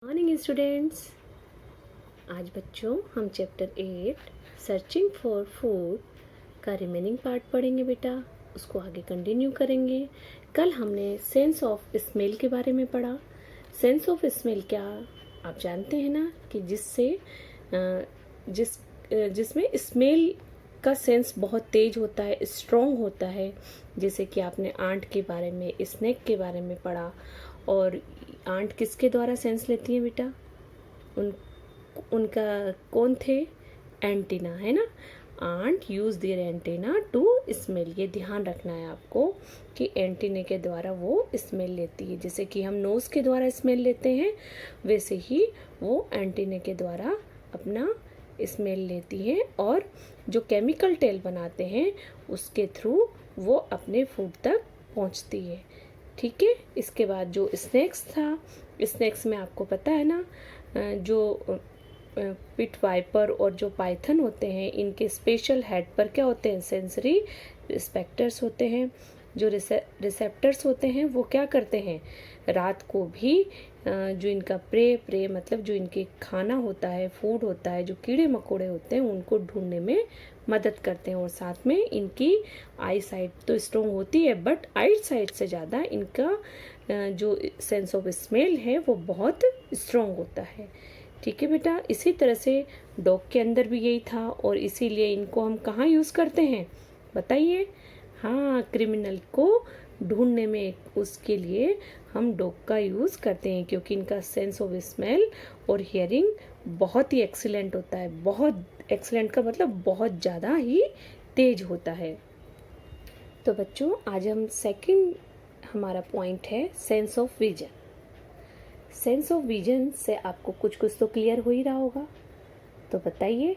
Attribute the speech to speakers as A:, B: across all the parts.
A: Morning students. आज बच्चों हम चैप्टर 8 सर्चिंग फॉर फूड का रिमेनिंग पार्ट पढ़ेंगे बेटा। उसको आगे कंटिन्यू करेंगे। कल हमने सेंस ऑफ स्मेल के बारे में पढ़ा। सेंस ऑफ स्मेल क्या आप जानते हैं ना, कि जिसमें स्मेल का सेंस बहुत तेज होता है, स्ट्रॉन्ग होता है। जैसे कि आपने आंट के बारे में, स्नेक के बारे में पढ़ा। और आंट किसके द्वारा सेंस लेती है बेटा? उनका कौन थे? एंटीना, है ना। Ant use their antenna to smell. ये ध्यान रखना है आपको कि एंटीने के द्वारा वो स्मेल लेती है। जैसे कि हम नोज के द्वारा स्मेल लेते हैं, वैसे ही वो एंटीने के द्वारा अपना स्मेल लेती है, और जो केमिकल टेल बनाते हैं उसके थ्रू वो अपने फूड तक पहुंचती है। ठीक है। इसके बाद जो स्नैक्स था, स्नैक्स में आपको पता है ना, जो पिट वाइपर और जो पाइथन होते हैं, इनके स्पेशल हेड पर क्या होते हैं? सेंसरी रिस्पेक्टर्स होते हैं। जो रिसेप्टर्स होते हैं वो क्या करते हैं? रात को भी जो इनका प्रे मतलब जो इनके खाना होता है, फूड होता है, जो कीड़े मकोड़े होते हैं उनको ढूंढने में मदद करते हैं। और साथ में इनकी आई साइट तो स्ट्रॉन्ग होती है, बट आई साइट से ज़्यादा इनका जो सेंस ऑफ स्मेल है वो बहुत स्ट्रॉन्ग होता है। ठीक है बेटा। इसी तरह से डॉग के अंदर भी यही था, और इसीलिए इनको हम कहाँ यूज़ करते हैं बताइए? हाँ, क्रिमिनल को ढूंढने में उसके लिए हम डॉग का यूज़ करते हैं, क्योंकि इनका सेंस ऑफ स्मेल और हियरिंग बहुत ही एक्सीलेंट होता है। बहुत एक्सीलेंट का मतलब बहुत ज़्यादा ही तेज होता है। तो बच्चों आज हम सेकंड हमारा पॉइंट है sense of vision. Sense of vision से आपको कुछ कुछ तो क्लियर हो ही रहा होगा, तो बताइए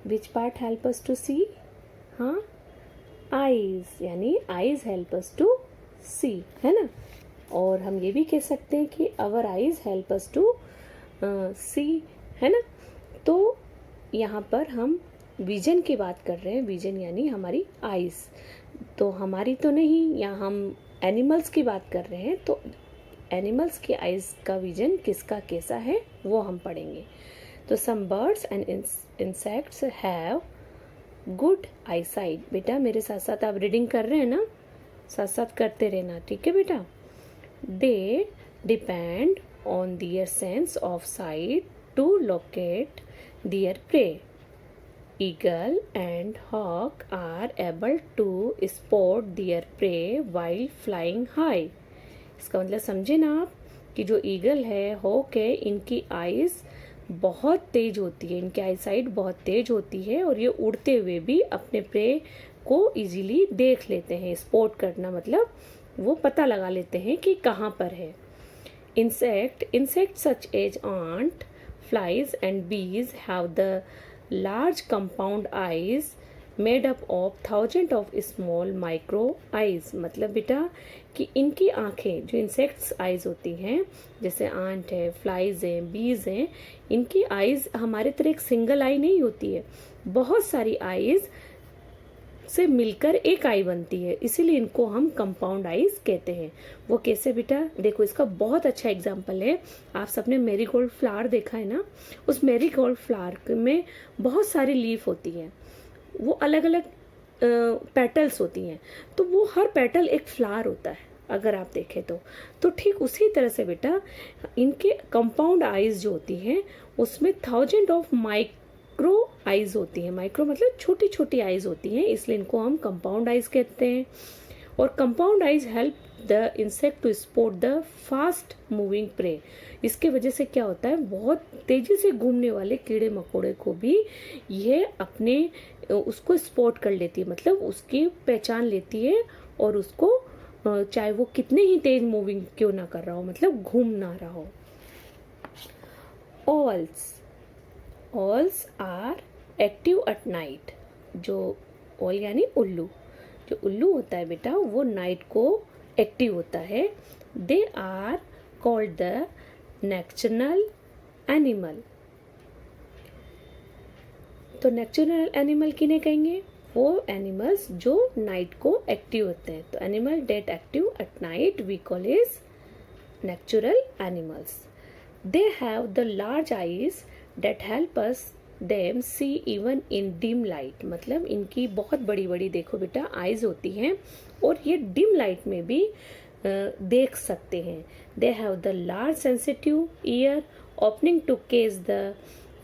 A: which part help us to see? हाँ, आईज, यानी eyes help us to see, है ना। और हम ये भी कह सकते हैं कि our eyes help us to see, है ना। तो यहाँ पर हम विजन की बात कर रहे हैं। विजन यानी हमारी आईज, तो हमारी तो नहीं, यहाँ हम एनिमल्स की बात कर रहे हैं। तो एनिमल्स की आईज का विजन किसका कैसा है वो हम पढ़ेंगे। तो some birds and insects have good eye sight. बेटा मेरे साथ साथ आप रीडिंग कर रहे हैं ना, साथ साथ करते रहना, ठीक है बेटा। They depend on their sense of sight to locate their prey. Eagle and hawk are able to spot their prey while flying high. इसका मतलब समझे ना आप, कि जो ईगल है, हॉक है, इनकी आईज बहुत तेज होती है, इनकी आई साइट बहुत तेज होती है, और ये उड़ते हुए भी अपने प्रे को इजीली देख लेते हैं। स्पॉट करना मतलब वो पता लगा लेते हैं कि कहाँ पर है। Insect such as ant, flies and bees have the large compound eyes made up of thousands of small micro eyes। मतलब बेटा कि इनकी आंखें, जो इंसेक्ट्स आईज होती हैं, जैसे आंट है, फ्लाइज हैं, बीज हैं, इनकी आईज हमारे तरह एक सिंगल आई नहीं होती है, बहुत सारी आईज से मिलकर एक आई बनती है, इसीलिए इनको हम कंपाउंड आईज कहते हैं। वो कैसे बेटा? देखो इसका बहुत अच्छा एग्जांपल है। आप सबने मैरीगोल्ड फ्लावर देखा है ना, उस मैरीगोल्ड फ्लावर में बहुत सारी लीफ होती हैं, वो अलग अलग पेटल्स होती हैं, तो वो हर पेटल एक फ्लावर होता है अगर आप देखें तो ठीक उसी तरह से बेटा इनके कंपाउंड आईज जो होती हैं उसमें थाउजेंड ऑफ माइक्रो आईज होती हैं। माइक्रो मतलब छोटी छोटी आईज होती हैं, इसलिए इनको हम कंपाउंड आईज कहते हैं। और compound eyes help the insect to spot the fast moving prey. इसके वजह से क्या होता है, बहुत तेजी से घूमने वाले कीड़े मकोड़े को भी ये अपने उसको स्पॉट कर लेती है, मतलब उसकी पहचान लेती है, और उसको चाहे वो कितने ही तेज मूविंग क्यों ना कर रहा हो, मतलब घूम ना रहा हो। ऑल्स आर एक्टिव एट नाइट। जो ऑल यानी उल्लू, जो उल्लू होता है बेटा वो नाइट को एक्टिव होता है। They are called the nocturnal animal. तो नैक्चुरल एनिमल किन्हें कहेंगे? वो एनिमल्स जो नाइट को एक्टिव होते हैं। तो animal that active at night we call is nocturnal animals. They have the large eyes that help us them see even in dim light, मतलब इनकी बहुत बड़ी बड़ी देखो बेटा आईज होती हैं और ये डिम लाइट में भी देख सकते हैं. They have the large sensitive ear opening to case the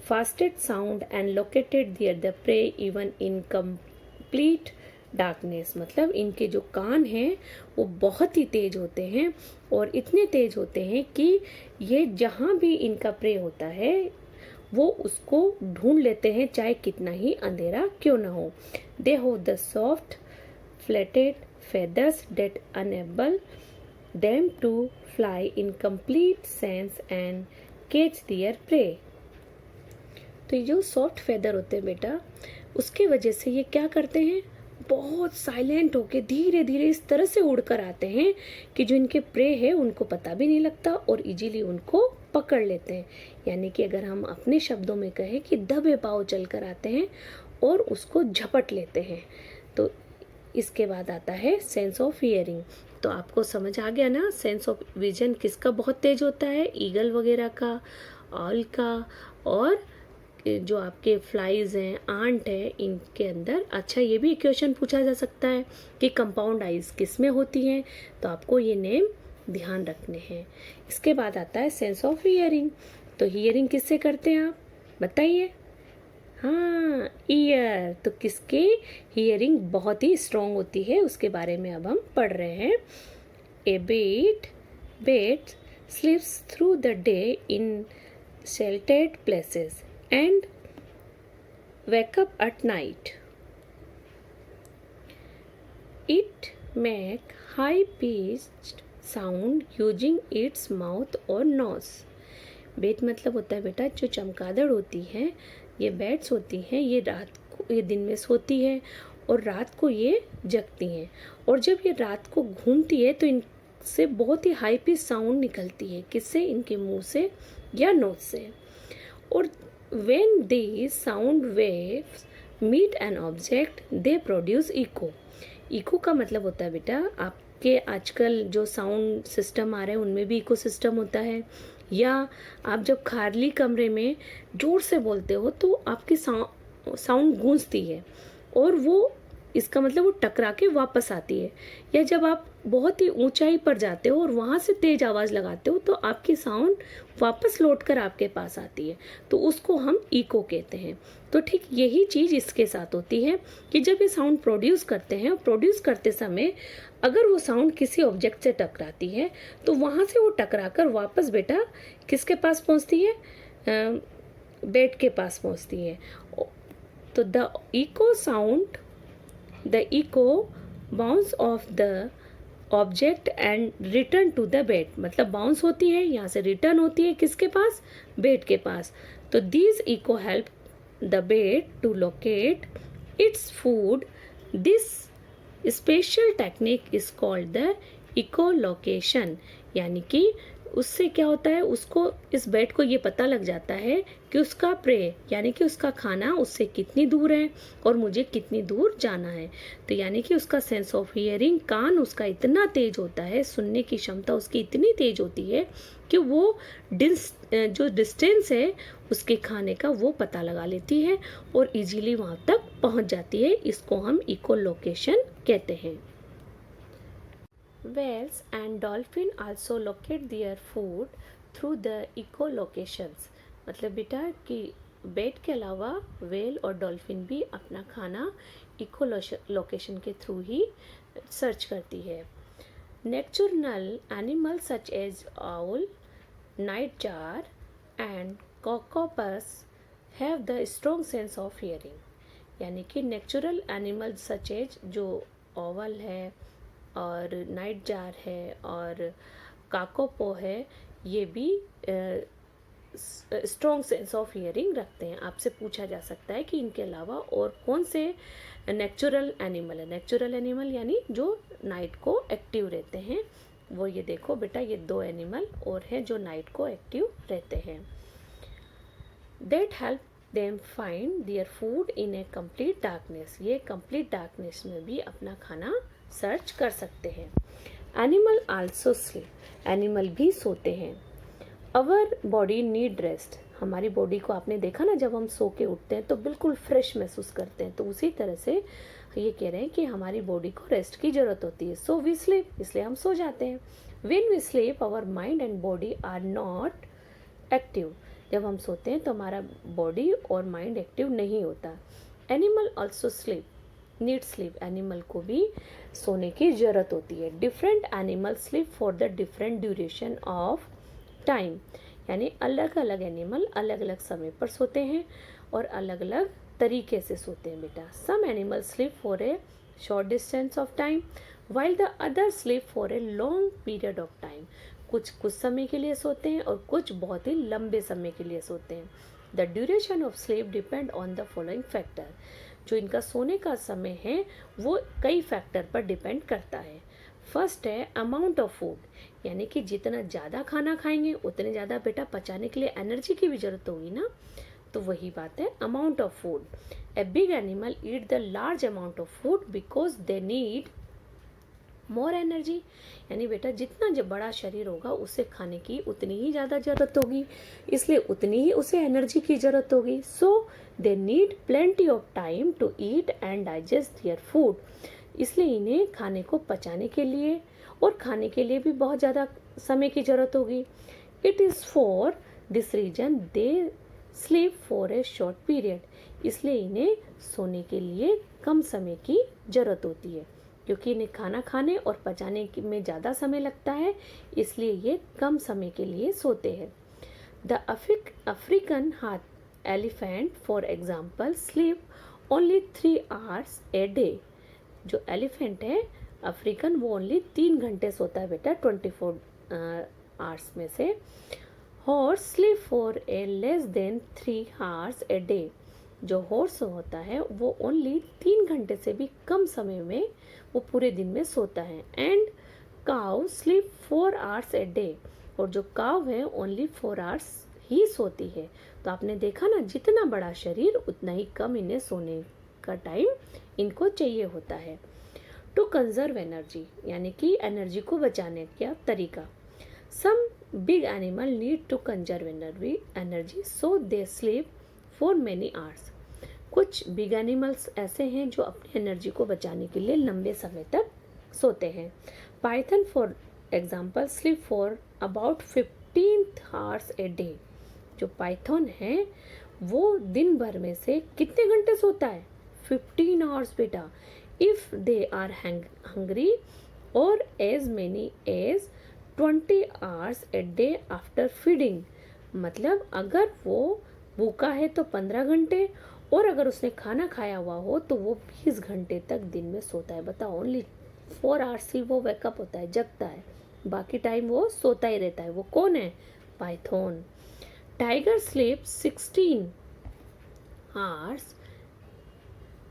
A: fastest sound and located their the prey even in complete darkness, मतलब इनके जो कान हैं वो बहुत ही तेज होते हैं और इतने तेज होते हैं कि ये जहाँ भी इनका प्रे होता है वो उसको ढूंढ लेते हैं चाहे कितना ही अंधेरा क्यों ना हो. They have the soft flatted feathers that enable them to fly in complete sense and catch their prey. तो ये जो सॉफ्ट फेदर होते हैं बेटा उसके वजह से ये क्या करते हैं, बहुत साइलेंट होके धीरे धीरे इस तरह से उड़कर आते हैं कि जो इनके प्रे है उनको पता भी नहीं लगता और इजीली उनको पकड़ लेते हैं. यानी कि अगर हम अपने शब्दों में कहें कि दबे पाँव चलकर आते हैं और उसको झपट लेते हैं. तो इसके बाद आता है सेंस ऑफ हियरिंग. तो आपको समझ आ गया ना सेंस ऑफ विजन किसका बहुत तेज होता है, ईगल वगैरह का, ऑल का, और जो आपके फ्लाइज हैं, आंट है, इनके अंदर. अच्छा ये भी क्वेश्चन पूछा जा सकता है कि कंपाउंड आइज किस में होती हैं, तो आपको ये नेम ध्यान रखने हैं. इसके बाद आता है सेंस ऑफ हियरिंग. तो हियरिंग किससे करते हैं आप बताइए. हाँ ईयर. तो किसके हियरिंग बहुत ही स्ट्रॉन्ग होती है उसके बारे में अब हम पढ़ रहे हैं. ए bird sleeps through the day in sheltered places and wake up at night. It make high pitched sound using its mouth or nose. बेट मतलब होता है बेटा जो चमगादड़ होती है, ये बैट्स होती हैं, ये रात को, ये दिन में सोती है और रात को ये जगती हैं. और जब ये रात को घूमती है तो इनसे बहुत ही हाई पिच साउंड निकलती है. किससे, इनके मुंह से या नोज से. और when these sound waves meet an object they produce echo. Echo का मतलब होता है बेटा आपके आजकल जो साउंड सिस्टम आ रहे हैं उनमें भी इको सिस्टम होता है, या आप जब खाली कमरे में जोर से बोलते हो तो आपकी साउंड गूंजती है और वो इसका मतलब वो टकरा के वापस आती है. या जब आप बहुत ही ऊंचाई पर जाते हो और वहाँ से तेज आवाज़ लगाते हो तो आपकी साउंड वापस लौट कर आपके पास आती है, तो उसको हम इको कहते हैं. तो ठीक यही चीज़ इसके साथ होती है कि जब ये साउंड प्रोड्यूस करते हैं और प्रोड्यूस करते समय अगर वो साउंड किसी ऑब्जेक्ट से टकराती है तो वहाँ से वो टकराकर वापस बेटा किसके पास पहुँचती है, बेट के पास पहुँचती है. तो the echo bounce off the object and return to the bat, मतलब बाउंस होती है यहाँ से रिटर्न होती है किसके पास, बेट के पास. तो these echo help the bat to locate its food. This special technique is called the echolocation. यानी कि उससे क्या होता है, उसको इस बेट को ये पता लग जाता है कि उसका प्रे यानी कि उसका खाना उससे कितनी दूर है और मुझे कितनी दूर जाना है. तो यानी कि उसका सेंस ऑफ हियरिंग, कान उसका इतना तेज होता है, सुनने की क्षमता उसकी इतनी तेज होती है कि वो जो डिस्टेंस है उसके खाने का वो पता लगा लेती है और इजीली वहाँ तक पहुँच जाती है. इसको हम इकोलोकेशन कहते हैं. Whales and dolphin also locate their food through the echolocations. मतलब बेटा कि बेट के अलावा वेल और डॉल्फिन भी अपना खाना इकोलोकेशन के थ्रू ही सर्च करती है. Nocturnal animals such as owl, nightjar and cockopus have the strong sense of hearing. यानी कि नेचुरल एनिमल सच एज जो ओवल है और नाइट जार है और काकोपो है, ये भी स्ट्रॉन्ग सेंस ऑफ हियरिंग रखते हैं. आपसे पूछा जा सकता है कि इनके अलावा और कौन से नेचुरल एनिमल है. नेचुरल एनिमल यानी जो नाइट को एक्टिव रहते हैं. वो ये देखो बेटा ये 2 एनिमल और हैं जो नाइट को एक्टिव रहते हैं. That help them find their food in A complete darkness. ये कंप्लीट डार्कनेस में भी अपना खाना सर्च कर सकते हैं. Animal also sleep. एनिमल भी सोते हैं. अवर बॉडी नीड रेस्ट, हमारी बॉडी को आपने देखा ना, जब हम सो के उठते हैं तो बिल्कुल फ्रेश महसूस करते हैं, तो उसी तरह से ये कह रहे हैं कि हमारी बॉडी को रेस्ट की ज़रूरत होती है। सो वी स्लीप, इसलिए हम सो जाते हैं। When we sleep our mind and body are not active, जब हम सोते हैं तो हमारा बॉडी और माइंड एक्टिव नहीं होता। Animal also sleep, need sleep, animal को भी सोने की ज़रूरत होती है। Different animal sleep for the different duration of time, यानी अलग अलग एनिमल अलग अलग समय पर सोते हैं और अलग अलग तरीके से सोते हैं बेटा। Some animal sleep for a short distance of time while the other sleep for a long period of time, कुछ समय के लिए सोते हैं और कुछ बहुत ही लंबे समय के लिए सोते हैं। The duration of sleep depend on the following factor, जो इनका सोने का समय है वो कई फैक्टर पर डिपेंड करता है। फर्स्ट है अमाउंट ऑफ फूड, यानी कि जितना ज़्यादा खाना खाएंगे उतने ज़्यादा बेटा पचाने के लिए एनर्जी की भी ज़रूरत होगी ना, तो वही बात है amount of food. A big animal eat the large amount of food because they need more energy, यानी बेटा जितना जब बड़ा शरीर होगा उसे खाने की उतनी ही ज़्यादा ज़रूरत होगी, इसलिए उतनी ही उसे एनर्जी की ज़रूरत होगी। So they need plenty of time to eat and digest their food, इसलिए इन्हें खाने को पचाने के लिए और खाने के लिए भी बहुत ज़्यादा समय की ज़रूरत होगी। It is for this reason they sleep for a short period, इसलिए इन्हें सोने के लिए कम समय की ज़रूरत होती है, क्योंकि इन्हें खाना खाने और पचाने में ज़्यादा समय लगता है, इसलिए ये कम समय के लिए सोते हैं। द अफ्रीकन हाथ elephant for example sleep only 3 hours a day, जो एलिफेंट है अफ्रीकन वो ओनली 3 घंटे सोता है बेटा 24 आवर्स में से। Horse sleep for A less than 3 hours a day, जो हॉर्स होता है वो ओनली 3 घंटे से भी कम समय में वो पूरे दिन में सोता है। And cow sleep 4 hours a day, और जो काव है ओनली 4 आवर्स ही सोती है। तो आपने देखा ना, जितना बड़ा शरीर उतना ही कम इन्हें सोने का टाइम इनको चाहिए होता है। टू कंजर्व एनर्जी, यानी कि एनर्जी को बचाने का तरीका। Some big animal need to conserve energy so they sleep for many hours, कुछ बिग एनिमल्स ऐसे हैं जो अपनी एनर्जी को बचाने के लिए लंबे समय तक सोते हैं। Python for example sleep for about 15 hours a day, जो पाइथन है वो दिन भर में से कितने घंटे सोता है? 15 आवर्स बेटा। इफ दे आर हंग्री और as many as 20 hours a day after feeding, मतलब अगर वो भूखा है तो 15 घंटे, और अगर उसने खाना खाया हुआ हो तो वो 20 घंटे तक दिन में सोता है। बताओ, ओनली 4 आवर्स ही वो वेकअप होता है, जगता है, बाकी टाइम वो सोता ही रहता है। वो कौन है? Python. Tiger sleep 16 hours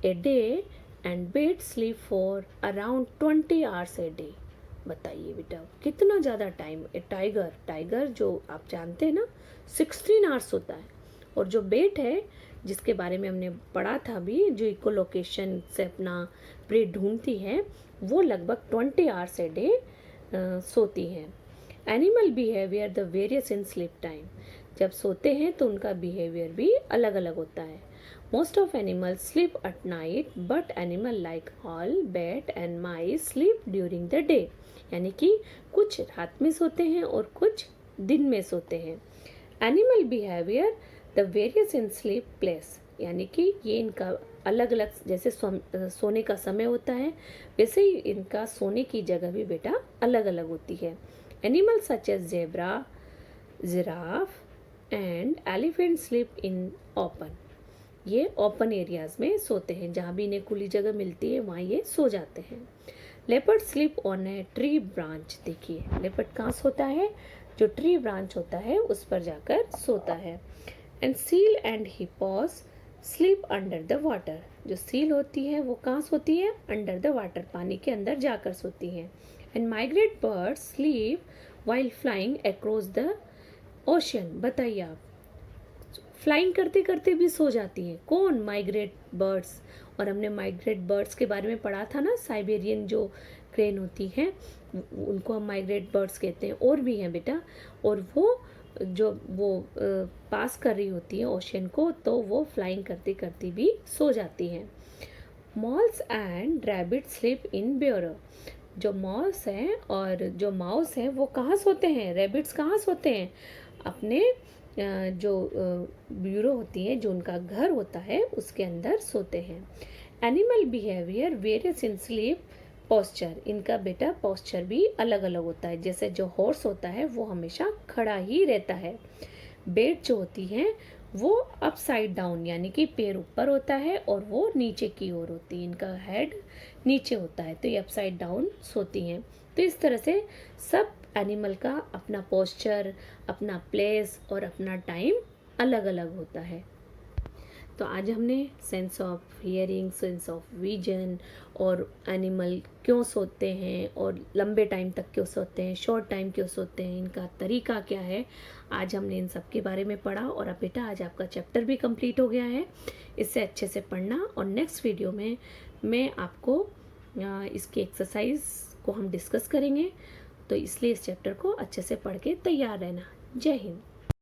A: a day and bat sleep for around 20 hours a day. बताइए बेटा कितना ज़्यादा टाइम। टाइगर जो आप जानते हैं ना 16 आवर्स होता है, और जो बेट है जिसके बारे में हमने पढ़ा था अभी, जो इको लोकेशन से अपना प्रे ढूंढती है, वो लगभग 20 आवर्स ए डे सोती हैं। Animal behaviour the various in sleep time, जब सोते हैं तो उनका बिहेवियर भी अलग अलग होता है। Most of animals sleep at night but animal like all bat and mice sleep during the day, यानी कि कुछ रात में सोते हैं और कुछ दिन में सोते हैं। Animal behaviour the various in sleep place, यानी कि ये इनका अलग अलग, जैसे सोने का समय होता है वैसे ही इनका सोने की जगह भी बेटा अलग अलग होती है। Animals such as zebra, giraffe and elephant sleep in open, ये ओपन एरियाज में सोते हैं, जहाँ भी इन्हें खुली जगह मिलती है वहाँ ये सो जाते हैं। Leopard sleep on a tree branch, देखिए लेपर्ड कहाँ सोता है? जो ट्री ब्रांच होता है उस पर जाकर सोता है। And seal and hippos sleep under the water, जो सील होती है वो कहाँ सोती है? अंडर द वाटर, पानी के अंदर जाकर सोती है। And migrate birds sleep while flying across the ocean, बताइए आप, फ्लाइंग करते करते भी सो जाती हैं। कौन? Migrate birds. और हमने माइग्रेट बर्ड्स के बारे में पढ़ा था ना, साइबेरियन जो क्रेन होती हैं उनको हम माइग्रेट बर्ड्स कहते हैं, और भी हैं बेटा, और वो जो वो पास कर रही होती है ओशन को, तो वो फ्लाइंग करती करती भी सो जाती हैं। Malls and rabbit sleep in bureau. जो मॉल्स हैं और जो माउस हैं वो कहाँ सोते हैं, रैबिट्स कहाँ सोते हैं, अपने जो ब्यूरो होती है, जो उनका घर होता है, उसके अंदर सोते हैं। Animal behaviour various in sleep posture. इनका बेटा पोस्चर भी अलग अलग होता है। जैसे जो हॉर्स होता है वो हमेशा खड़ा ही रहता है। बेड जो होती है वो अपसाइड डाउन यानी कि पैर ऊपर होता है और वो नीचे की ओर होती है, इनका हेड नीचे होता है, तो ये अपसाइड डाउन सोती हैं। तो इस तरह से सब एनिमल का अपना पोस्चर, अपना प्लेस और अपना टाइम अलग अलग होता है। तो आज हमने sense of hearing, sense of vision और एनिमल क्यों सोते हैं और लंबे टाइम तक क्यों सोते हैं, शॉर्ट टाइम क्यों सोते हैं, इनका तरीका क्या है, आज हमने इन सब के बारे में पढ़ा। और अब बेटा आज आपका चैप्टर भी कंप्लीट हो गया है, इससे अच्छे से पढ़ना। और नेक्स्ट वीडियो में मैं आपको इसकी एक्सरसाइज को हम डिस्कस करेंगे, तो इसलिए इस चैप्टर को अच्छे से पढ़ के तैयार रहना। जय हिंद।